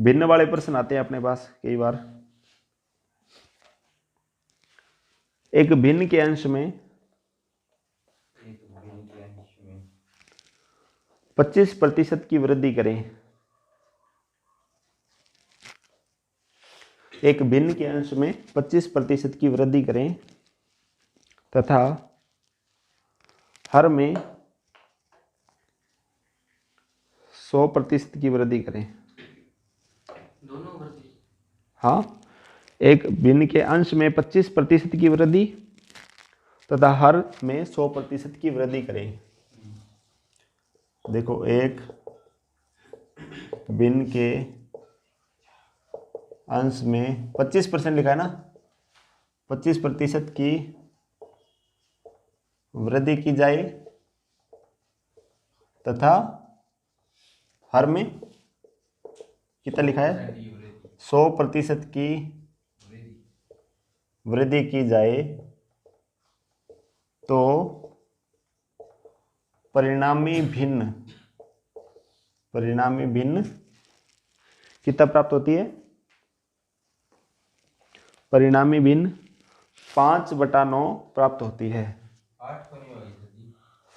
भिन्न वाले प्रश्न आते हैं अपने पास कई बार। एक भिन्न के अंश में 25% की वृद्धि करें। एक भिन्न के अंश में 25% की वृद्धि करें तथा हर में 100% की वृद्धि करें। दोनों वृद्धि? हाँ, एक भिन्न के अंश में 25% की वृद्धि तथा हर में 100% की वृद्धि करें। देखो, एक भिन्न के अंश में 25% लिखा है ना, 25% की वृद्धि की जाए तथा हर में कितना लिखा है, 100% की वृद्धि की जाए तो परिणामी भिन्न कितना प्राप्त होती है? परिणामी भिन्न 5/9 प्राप्त होती है।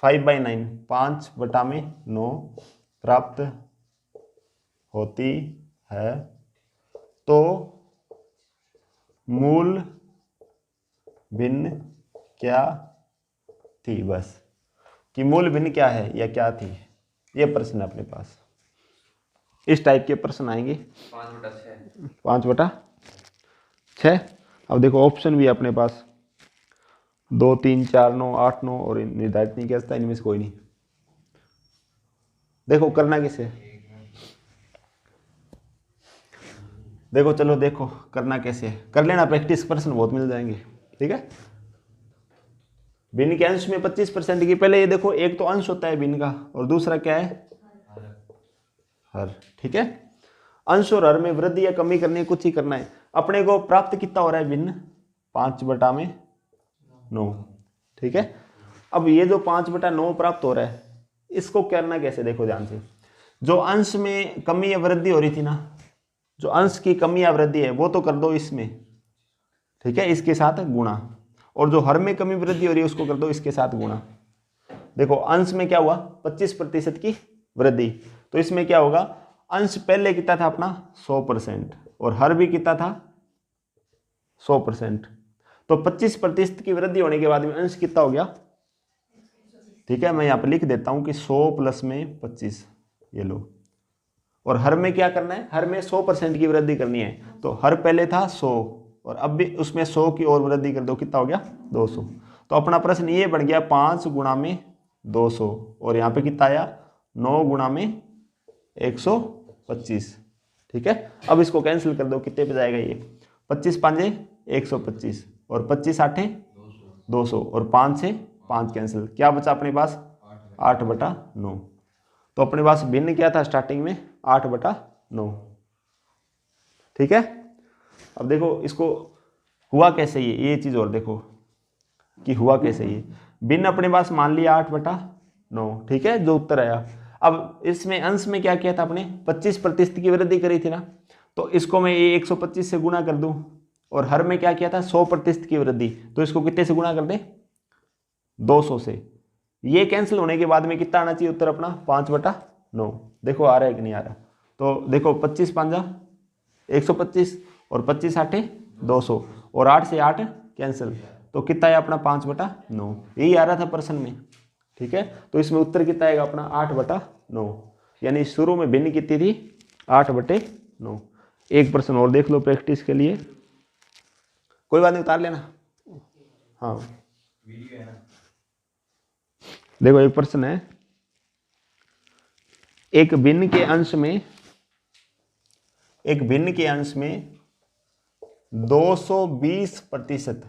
5/9 5/9 प्राप्त होती है। तो मूल भिन्न क्या थी? बस कि मूल भिन्न क्या है या क्या थी, ये प्रश्न अपने पास। इस टाइप के प्रश्न आएंगे 5/6। अब देखो ऑप्शन भी अपने पास 2, 3, 4, 9, 8, 9 और निर्धारित नहीं किया, इनमें से कोई नहीं। देखो करना कैसे, देखो चलो देखो करना कैसे है, कर लेना प्रैक्टिस, प्रश्न बहुत मिल जाएंगे। ठीक है, भिन्न के अंश में 25% की, पहले ये देखो, एक तो अंश होता है भिन्न का और दूसरा क्या है, हर। ठीक है, अंश और हर में वृद्धि या कमी करनी है, कुछ ही करना है। अपने को प्राप्त कितना हो रहा है भिन्न? 5/9। ठीक है, अब ये जो 5/9 प्राप्त हो रहा है, इसको करना कैसे, देखो ध्यान से। जो अंश में कमी या वृद्धि हो रही थी ना, जो अंश की कमी या वृद्धि है वो तो कर दो इसमें, ठीक है, इसके साथ गुणा। और जो हर में कमी वृद्धि हो रही है उसको कर दो इसके साथ गुणा। देखो अंश में क्या हुआ, 25% की वृद्धि, तो इसमें क्या होगा, अंश पहले कितना था अपना 100% और हर भी कितना था 100%। तो 25% की वृद्धि होने के बाद में अंश कितना हो गया? ठीक है, मैं यहाँ पर लिख देता हूँ कि 100 प्लस में 25, ये लो। और हर में क्या करना है, हर में 100% की वृद्धि करनी है। तो हर पहले था 100 और अब भी उसमें 100 की और वृद्धि कर दो, कितना हो गया 200। तो अपना प्रश्न ये बन गया 5 गुणा में 200 और यहाँ पे कितना आया 9 गुणा में 125। ठीक है, अब इसको कैंसिल कर दो, कितने पे जाएगा ये, 25 5 125 और 25 8 200 और 5 से 5 कैंसिल, क्या बचा अपने पास 8/9। तो अपने पास भिन्न क्या था स्टार्टिंग में 8/9। ठीक है, अब देखो इसको हुआ कैसे ये चीज और देखो कि हुआ कैसे ये भिन्न अपने पास मान लिया 8/9। ठीक है, जो उत्तर आया। अब इसमें अंश में क्या किया था अपने 25% की वृद्धि करी थी ना, तो इसको मैं ये 125 से गुणा कर दूं और हर में क्या किया था 100% की वृद्धि, तो इसको कितने से गुणा कर दे 200 से। ये कैंसिल होने के बाद में कितना आना चाहिए उत्तर अपना 5/9। देखो आ रहा है कि नहीं आ रहा, तो देखो 25 5 125 और 25 8 200 और 8 से 8 कैंसिल, तो कितना है अपना 5/9, यही आ रहा था प्रश्न में। ठीक है, तो इसमें उत्तर कितना आएगा अपना 8/9, यानी शुरू में भिन्न कितनी थी 8/9। एक प्रश्न और देख लो प्रैक्टिस के लिए, कोई बात नहीं उतार लेना। हाँ देखो एक प्रश्न है, एक भिन्न के अंश में 220%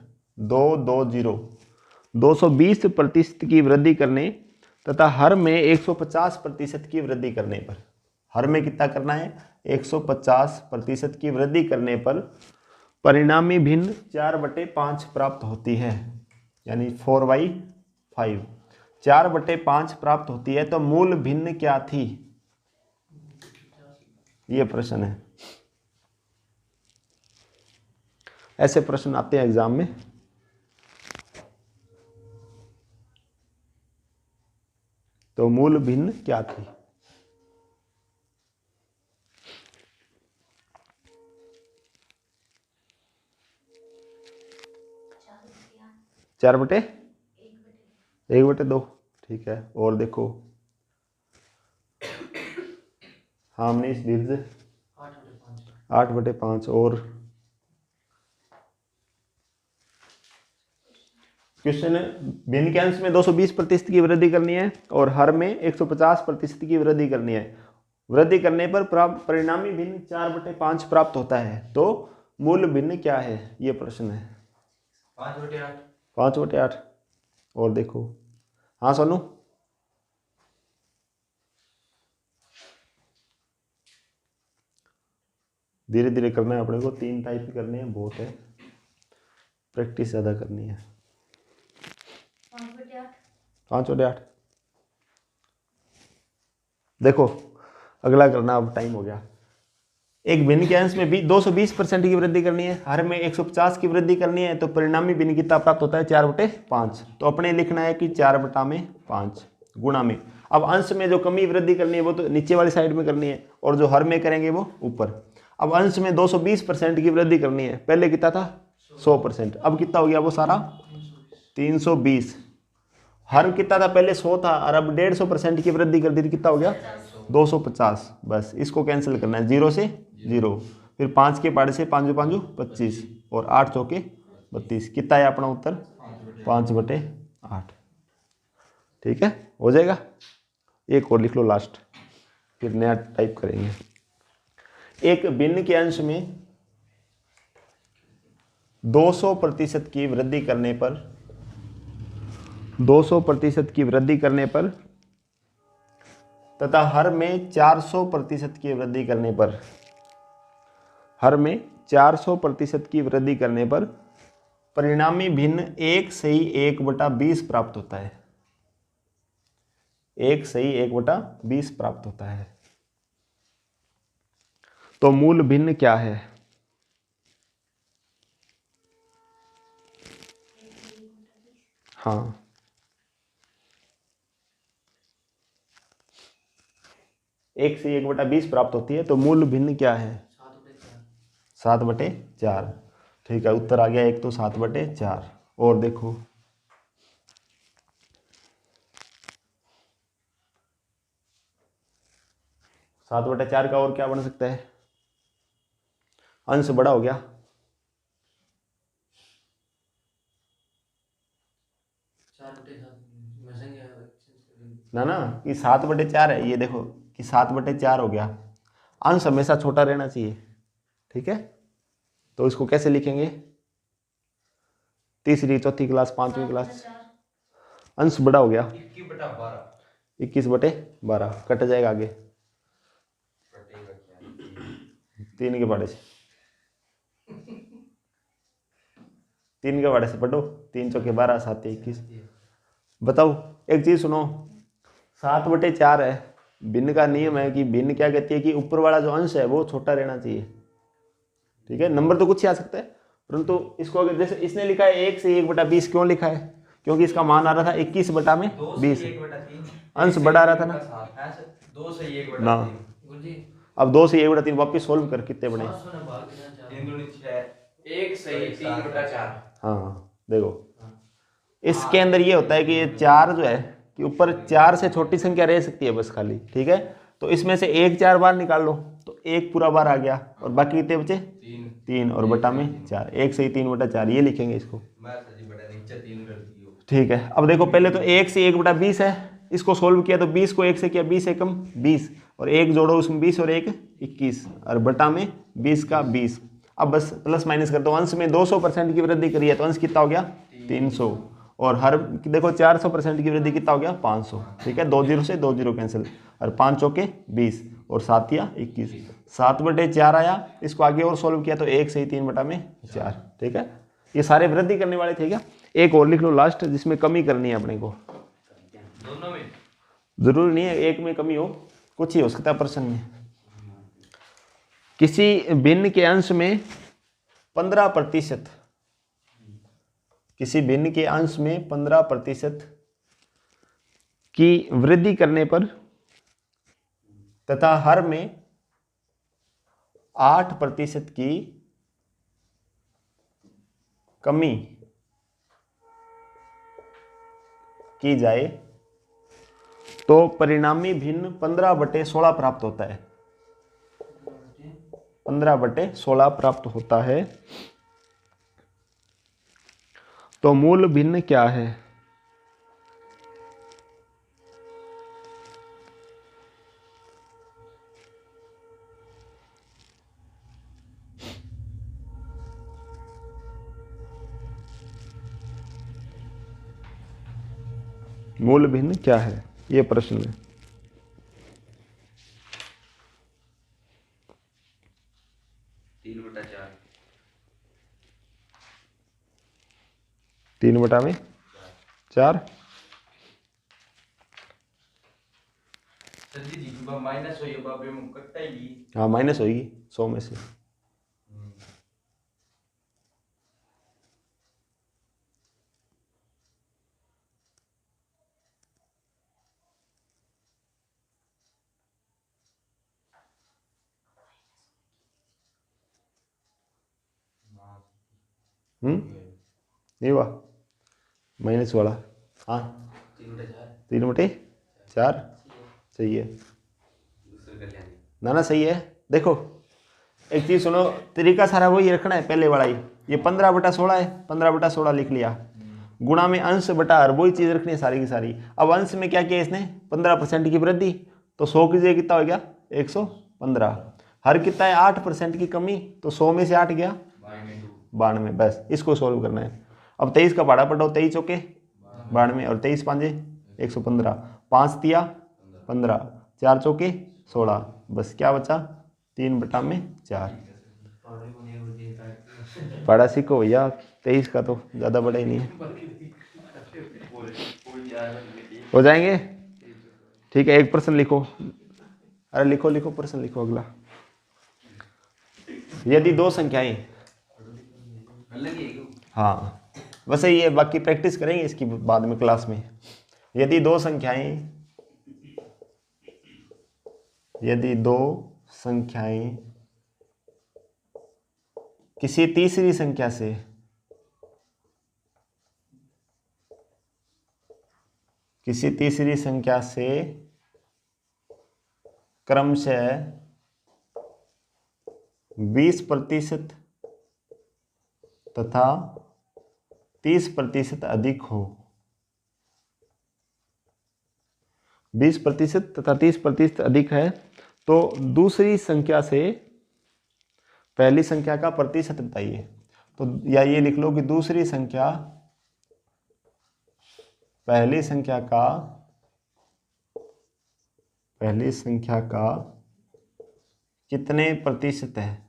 220% की वृद्धि करने तथा हर में 150% की वृद्धि करने पर, हर में कितना करना है 150% की वृद्धि करने पर परिणामी भिन्न 4/5 प्राप्त होती है, यानी 4/5 4/5 प्राप्त होती है। तो मूल भिन्न क्या थी, ये प्रश्न है। ऐसे प्रश्न आते हैं एग्जाम में। तो मूल भिन्न क्या थी? चार बटे एक बटे दो। ठीक है, और देखो हमने इस दीर्घ 8/5 और क्वेश्चन भिन्न के अंश में 220% की वृद्धि करनी है और हर में 150% की वृद्धि करनी है। वृद्धि करने पर परिणामी भिन्न 4/5 प्राप्त होता है। तो मूल भिन्न क्या है, ये प्रश्न है। 5/8। 5/8। और देखो, हाँ सोनू, धीरे धीरे करना है अपने को, 3 टाइप करने हैं, बहुत है, प्रैक्टिस ज़्यादा करनी है। 5/8। देखो अगला करना, अब टाइम हो गया। एक भिन्न के अंश में भी 220% की वृद्धि करनी है, हर में 150 की वृद्धि करनी है। तो परिणामी भिन्न कितना प्राप्त होता है? 4/5। तो अपने लिखना है कि 4/5 गुणा में। अब अंश में जो कमी वृद्धि करनी है वो तो नीचे वाली साइड में करनी है, और जो हर में करेंगे वो ऊपर। अब अंश में 220% की वृद्धि करनी है, पहले कितना था? 100%। अब कितना हो गया वो सारा? 320। हर कितना था? पहले 100 था, और अब 150% की वृद्धि कर दी, कितना हो गया? 250। बस इसको कैंसिल करना है, 0 से 0, फिर 5 के पाड़े से 5 5 25 और 8 चौके 32। कितना है अपना उत्तर? 5/8। ठीक है, हो जाएगा। एक और लिख लो लास्ट, फिर नया टाइप करेंगे। एक भिन्न के अंश में 200% की वृद्धि करने पर 200% की वृद्धि करने पर तथा हर में 400% की वृद्धि करने पर, हर में 400% की वृद्धि करने पर परिणामी भिन्न 1/1/20 प्राप्त होता है। 1/1/20 प्राप्त होता है। तो मूल भिन्न क्या है? हाँ, 1/1/20 प्राप्त होती है। तो मूल भिन्न क्या है? 7/4। ठीक है, उत्तर आ गया एक, तो 7/4। और देखो, सात बटे चार का और क्या बन सकता है? अंश बड़ा हो गया। ना कि 7/4 है, ये देखो कि 7/4 हो गया। अंश हमेशा छोटा रहना चाहिए। ठीक है, तो इसको कैसे लिखेंगे? तीसरी, चौथी क्लास, 5वीं क्लास, अंश बड़ा हो गया। 21/12 कट जाएगा आगे 3 के पाड़े से, 3 के पाड़े से पढ़ो। 3 चौके 12, 7 21। बताओ एक चीज सुनो, 7/4 है। भिन्न का नियम है कि भिन्न क्या कहती है कि ऊपर वाला जो अंश है वो छोटा रहना चाहिए। ठीक है, नंबर तो कुछ ही आ सकता है, परंतु इसको अगर जैसे इसने लिखा है 1/1/20, क्यों लिखा है? क्योंकि इसका मान आ रहा था 21/20, अंश बढ़ा रहा था ना। 2 अब 2/1/3 वापिस सोल्व कर, कितने बने? 1/3/4। हाँ देखो, इसके अंदर ये होता है कि ये 4 जो है कि ऊपर 4 से छोटी संख्या रह सकती है बस खाली। ठीक है, तो इसमें से 1 4 बार निकाल लो, तो 1 पूरा बार आ गया, और बाकी कितने बचे? 3 और बटा में 4, 1/3/4 ये लिखेंगे इसको। ठीक है, अब देखो पहले तो 1/1/20 है, इसको सोल्व किया तो 20 को 1 से किया, 20 एकम 20, और 1 जोड़ो उसमें 20 और 1 21, और बटा में 20 का 20। अब बस प्लस माइनस कर दो, अंश में 200% की वृद्धि करी है तो अंश कितना हो गया? 300, और हर देखो 400% की वृद्धि कितना हो गया? 500। ठीक है, 2 0 से 2 0 कैंसिल, और 5 चौके 20 और 7 या 21, 7/4 आया। इसको आगे और सोल्व किया तो 1/3/4। ठीक है, ये सारे वृद्धि करने वाले थे क्या? एक और लिख लो लास्ट, जिसमें कमी करनी है अपने को। दोनों में जरूरी नहीं है एक में कमी हो, कुछ ही हो सकता है प्रश्न में। किसी भिन्न के अंश में 15% किसी भिन्न के अंश में 15% की वृद्धि करने पर तथा हर में 8% की कमी की जाए तो परिणामी भिन्न 15/16 प्राप्त होता है। 15/16 प्राप्त होता है। तो मूल भिन्न क्या है? मूल भिन्न क्या है, ये प्रश्न है। तीन बटा चार। 3/4। सर जी माइनस हो बाबे में कटता ही। हाँ माइनस होगी 100 में से। नहीं हुआ माइनस वाला। हाँ 3/4 सही है। ना सही है। देखो एक चीज सुनो, तरीका सारा वही रखना है, पहले वाला ही। ये 15/16 है, 15/16 लिख लिया। गुणा में अंश बटा हर, वही चीज रखनी है सारी की सारी। अब अंश में क्या किया इसने, 15% की वृद्धि, तो 100 की जगह कितना हो गया 115। हर कितना है 8% की कमी, तो 100 में से 8 गया 92। बस इसको सोल्व करना है। अब 23 का भाड़ा पढ़ो, 23 चौके 92 और 23 पांजे 115, 5 तिया 15, 4 चौके 16। बस क्या बचा 3/4। भाड़ा सीखो भैया, 23 का तो ज़्यादा बड़ा ही नहीं है। हो जाएंगे ठीक है। एक प्रश्न लिखो, अरे लिखो प्रश्न लिखो अगला। यदि दो संख्याएं, हाँ वैसे ये बाकी प्रैक्टिस करेंगे इसकी बाद में क्लास में। यदि दो संख्याएं किसी तीसरी संख्या से क्रमशः 20% तथा 30% अधिक हो, 20% तथा 30% अधिक है, तो दूसरी संख्या से पहली संख्या का प्रतिशत बताइए। तो या ये लिख लो कि दूसरी संख्या पहली संख्या का कितने प्रतिशत है।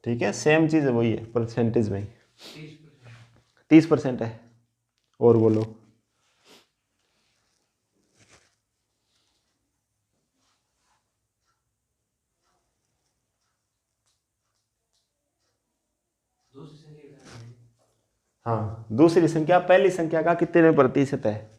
ठीक है, सेम चीज है, वही है परसेंटेज में 30% है। और बोलो हाँ, दूसरी संख्या पहली संख्या का कितने प्रतिशत है।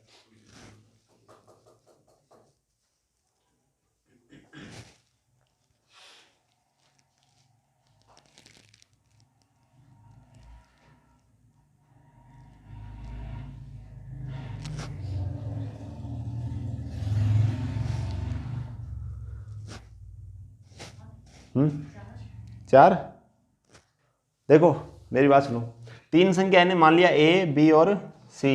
चार। देखो मेरी बात सुनो, तीन संख्या ने मान लिया ए बी और सी।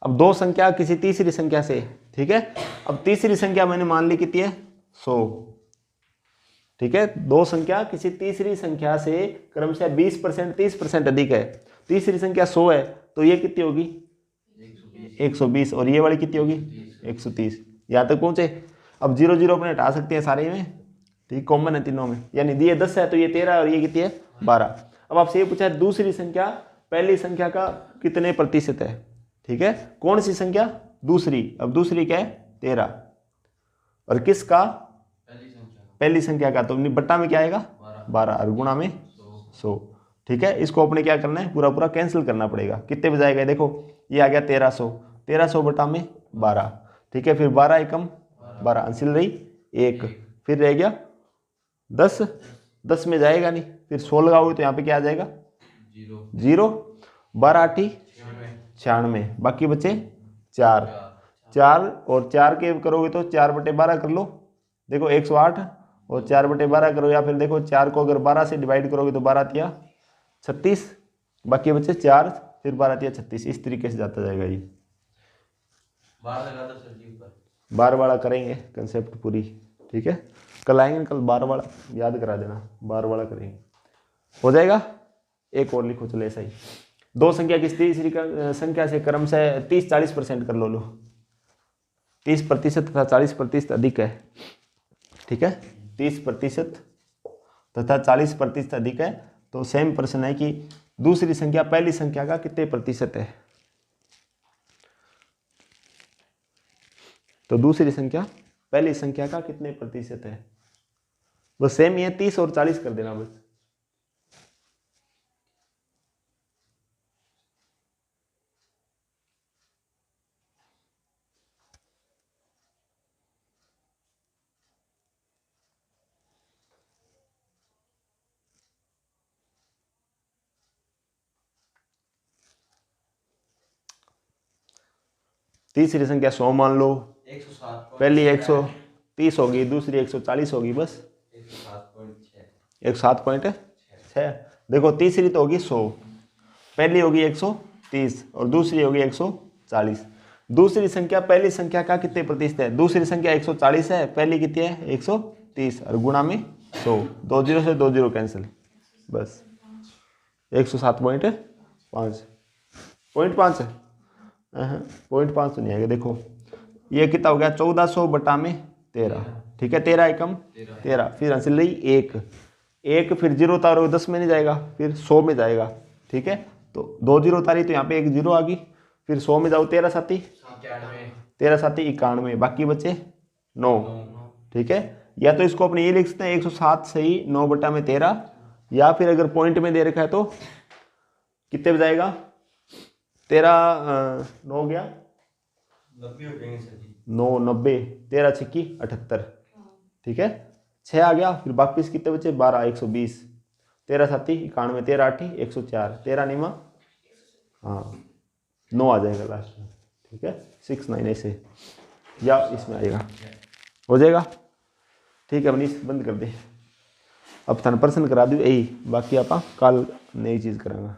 अब दो संख्या किसी तीसरी संख्या से, ठीक है। अब तीसरी संख्या मैंने मान ली कितनी है 100, ठीक है। दो संख्या किसी तीसरी संख्या से क्रमशः 20% 30% अधिक है। तीसरी संख्या 100 है, तो ये कितनी होगी 120, और ये वाली कितनी होगी 130। यहाँ तक पहुंचे। अब 0 0 अपने हटा सकते हैं सारे में, ठीक, कॉमन है तीनों में। यानी दिए 10 है तो ये 13 और ये कितनी है 12। अब आपसे ये पूछा है दूसरी संख्या पहली संख्या का कितने प्रतिशत है, ठीक है। कौन सी संख्या दूसरी, अब दूसरी क्या है 13, और किसका पहली संख्या का, तो बट्टा में क्या आएगा 12 और गुणा में 100। ठीक है, इसको अपने क्या करना है, पूरा पूरा कैंसिल करना पड़ेगा। कितने पे जाएगा, देखो ये आ गया 1300, 1300 बटा में 12। ठीक है, फिर 12 एकम 12, अंसिल रही 1, फिर रह गया 10, 10 में जाएगा नहीं, फिर 100 लगाओगे तो यहाँ पे क्या आ जाएगा, 0, 12 8 96, बाकी बचे 4, 4 और 4 के करोगे तो 4/12 कर लो, देखो 108, और 4/12 करो, या फिर देखो 4 को अगर 12 से डिवाइड करोगे तो 12 तिया 36, बाकी बचे 4, फिर 12 तिया 36, इस तरीके से जाता जाएगा ये। बार लगा दो सर जी ऊपर, बार वाला करेंगे कंसेप्ट पूरी। ठीक है, कल आएंगे, कल बार वाला याद करा देना, बार वाला करेंगे, हो जाएगा। एक और लिखो, चलो ऐसा ही, दो संख्या की तीसरी संख्या से क्रम से 30-40% कर लो 30% तथा 40% अधिक है। ठीक है, 30% तथा 40% अधिक है, तो सेम प्रश्न है कि दूसरी संख्या पहली संख्या का कितने प्रतिशत है। तो दूसरी संख्या पहली संख्या का कितने प्रतिशत है, बस सेम ही है, 30 और 40 कर देना बस। तीसरी संख्या 100 मान लो, 107 पहली 130 होगी, दूसरी 140 होगी, बस 107.6। देखो तीसरी तो होगी 100, पहली होगी 130 और दूसरी होगी 140। दूसरी संख्या पहली संख्या का कितने प्रतिशत है, दूसरी संख्या 140 है, पहली कितनी है 130, और गुणा में 100, 2 0 से 2 0 कैंसिल, बस 107.5, 0.5 है, 0.5 तो नहीं आएगा। देखो ये कितना हो गया, 1400 बटा में 13। ठीक है, 13 एकम 13, फिर हासिल रही 1, फिर 0 उतारोगे 10 में नहीं जाएगा, फिर 100 में जाएगा। ठीक है, तो 2 0 उतारी तो यहाँ पे 1 0 आ गई, फिर 100 में जाओ 13 7 91, बाकी बचे 9। ठीक है, या तो इसको अपने ये लिख सकते हैं 107 से ही 9 बटा में 13, या फिर अगर पॉइंट में दे रखा है तो कितने बजाएगा, 13 9 हो गया 9 90, 13 छिक्की 78। ठीक है, 6 आ गया, फिर वापिस कितने बचे 12 120, 13 7 91, 13 8 104, 13 निमा, हाँ 9 आ जाएगा लास्ट में। ठीक है, 6 9 ऐसे, या इसमें आएगा, हो जाएगा। ठीक है, मनीष बंद कर दे, अब थाने प्रश्न करा दू यही, बाकी आप कल नई चीज़ करांगा।